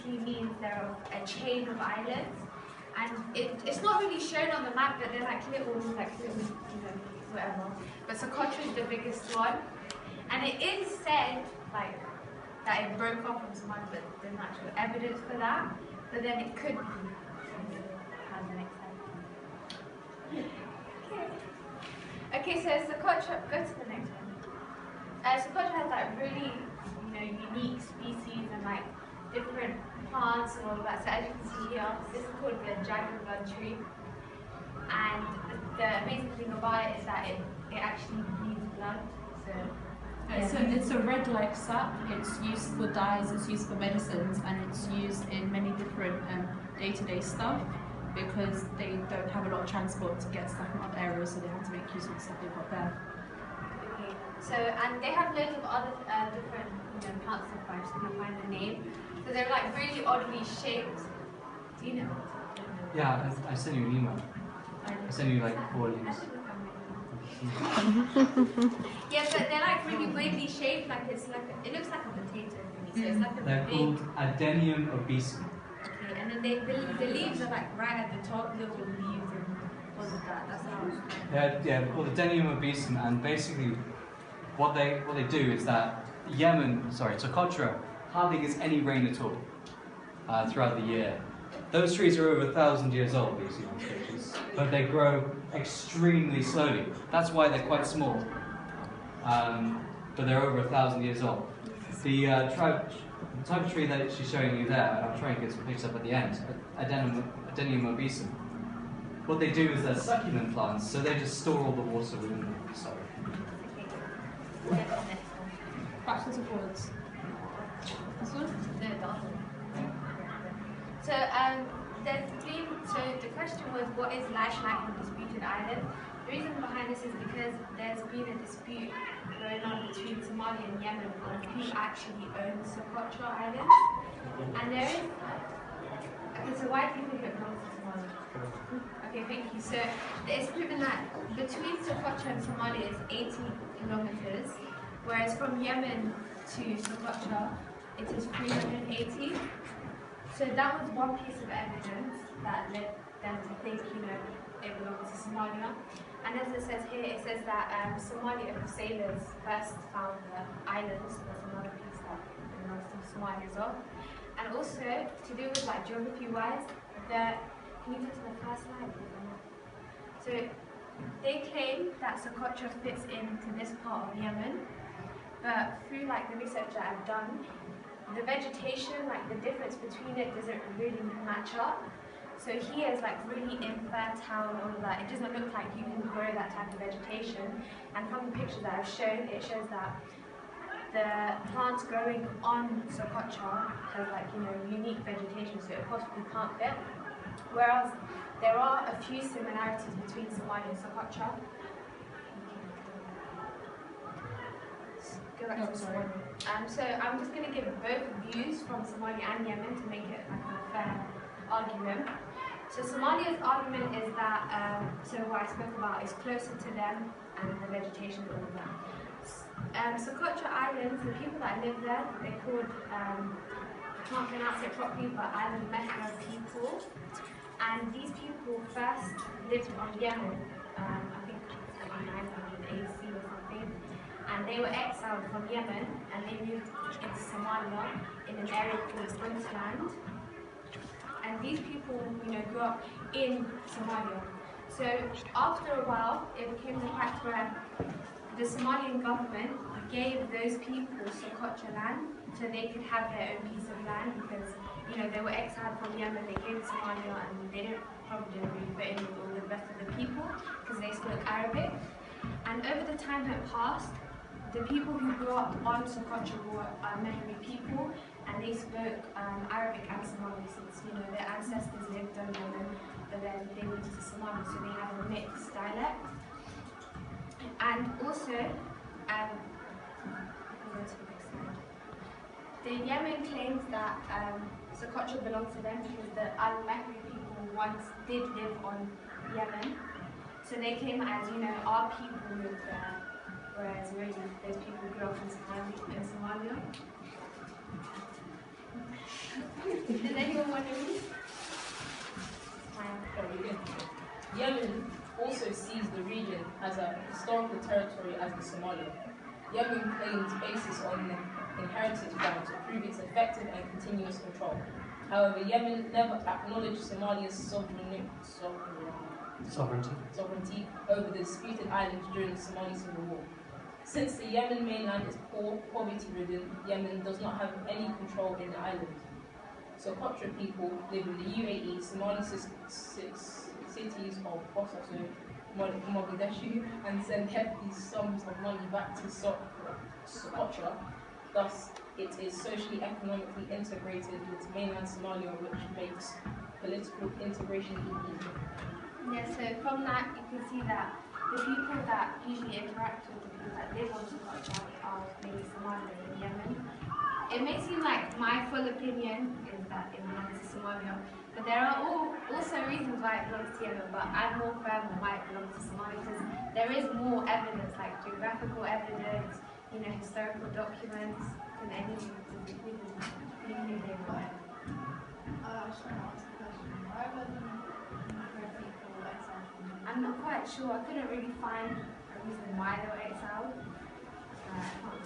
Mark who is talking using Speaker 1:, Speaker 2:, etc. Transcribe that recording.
Speaker 1: basically means they're a chain of islands, and it's not really shown on the map, but they're like little, whatever. But Socotra is the biggest one, and it is said like that it broke off from Somalia, but there's no actual evidence for that. But then it could be. Has the next slide. Okay, so Socotra. Go to the next one. Socotra has like really, unique species and like different plants and all of that. So as you can see here, this is called the jaziirada tree, and the amazing thing about it is that it actually bleeds blood. So
Speaker 2: it's a red-like sap. It's used for dyes, it's used for medicines, and it's used in many different day-to-day stuff because they don't have a lot of transport to get stuff from other areas, so they have to make use of the stuff they've got there.
Speaker 1: Okay. So and they have loads of other different plants and I'm just gonna find the name. So they're like really oddly shaped. Do you know?
Speaker 3: Yeah, I sent you an email. I sent you like 4 links.
Speaker 1: Yeah, but they're like really weirdly shaped, like it looks like a potato to me. So it's like a
Speaker 3: They're
Speaker 1: big,
Speaker 3: called Adenium obesum.
Speaker 1: Okay, and then the leaves are like right at the top, little leaves and all of that. That's how.
Speaker 3: They're called Adenium obesum, and basically what they do is that Socotra hardly gets any rain at all throughout the year. Those trees are over 1,000 years old, you see on pictures, but they grow extremely slowly. That's why they're quite small, but they're over 1,000 years old. The type of tree that she's showing you there, and I'll try and get some pictures up at the end, Adenium obesum. What they do is they're succulent plants, so they just store all the water within them. Sorry.
Speaker 2: Backwards and forwards. This one?
Speaker 1: No, the other one. So the question was, what is life like on disputed island? The reason behind this is because there's been a dispute going on between Somalia and Yemen on who actually owns Socotra Island. And there is, okay, so why do you think it belongs to Somalia? Okay, thank you. So it's proven that between Socotra and Somalia is 80 kilometers, whereas from Yemen to Socotra it is 380. So that was one piece of evidence that led them to think, it belongs to Somalia. And as it says here, it says that Somali sailors first found the island, so that's another piece that belongs to Somalia as well. And also, to do with like geography-wise, can you go to the first slide? So they claim that Socotra fits into this part of Yemen, but through like the research that I've done, the vegetation, like the difference between it doesn't really match up. So here is like really infertile and all of that. It doesn't look like you can grow that type of vegetation. And from the picture that I've shown, it shows that the plants growing on Socotra has like, unique vegetation, so it possibly can't fit. Whereas there are a few similarities between Somalia and Socotra. Go back to Somalia. So I'm just going to give both views from Somalia and Yemen to make it like a fair argument. So Somalia's argument is that, so what I spoke about is closer to them and the vegetation and all of that. Socotra Islands, the people that live there, they're called, I can't pronounce it properly, but Island Mecca people. And these people first lived on Yemen, I think around 900 AC or something. And they were exiled from Yemen and they moved into Somalia in an area called Puntland. And these people, grew up in Somalia. So after a while, it became the fact where the Somalian government gave those people Socotra land so they could have their own piece of land because, they were exiled from Yemen, they came to Somalia and they probably didn't really fit in with all the rest of the people because they spoke Arabic. And over the time that passed, the people who grew up on Socotra were Mehri people, and they spoke Arabic and Somali since their ancestors lived on Yemen, but then they moved to Somali, so they have a mixed dialect. And also, the Yemen claims that Socotra belongs to them because the Al-Mehri people once did live on Yemen, so they claim as our people lived there. Whereas really those people grew up in Somalia. Does anyone want to read?
Speaker 4: Yemen also sees the region as a historical territory as the Somalia. Yemen claims basis on inherited ground to prove its effective and continuous control. However, Yemen never acknowledged Somalia's sovereignty over the disputed island during the Somali Civil War. Since the Yemen mainland is poor, poverty-ridden, Yemen does not have any control in the island. Socotra people live in the UAE, Somali cities of Bosaso, Mogadishu, and send hefty sums of money back to Socotra. Thus, it is socially, economically integrated with mainland Somalia, which makes political integration easy.
Speaker 1: Yeah, so from that you can see that the people that usually interact with the people that live on Socotra are maybe Somalia and Yemen. It may seem like my full opinion is that it belongs to Somalia, but there are also reasons why it belongs to Yemen, but I'm more firm on why it belongs to Somalia because there is more evidence, like geographical evidence, historical documents, and anything to do with it.
Speaker 5: I was trying to ask a question. Why wasn't people exiled from
Speaker 1: I'm not quite sure. I couldn't really find a reason why they were exiled. I can't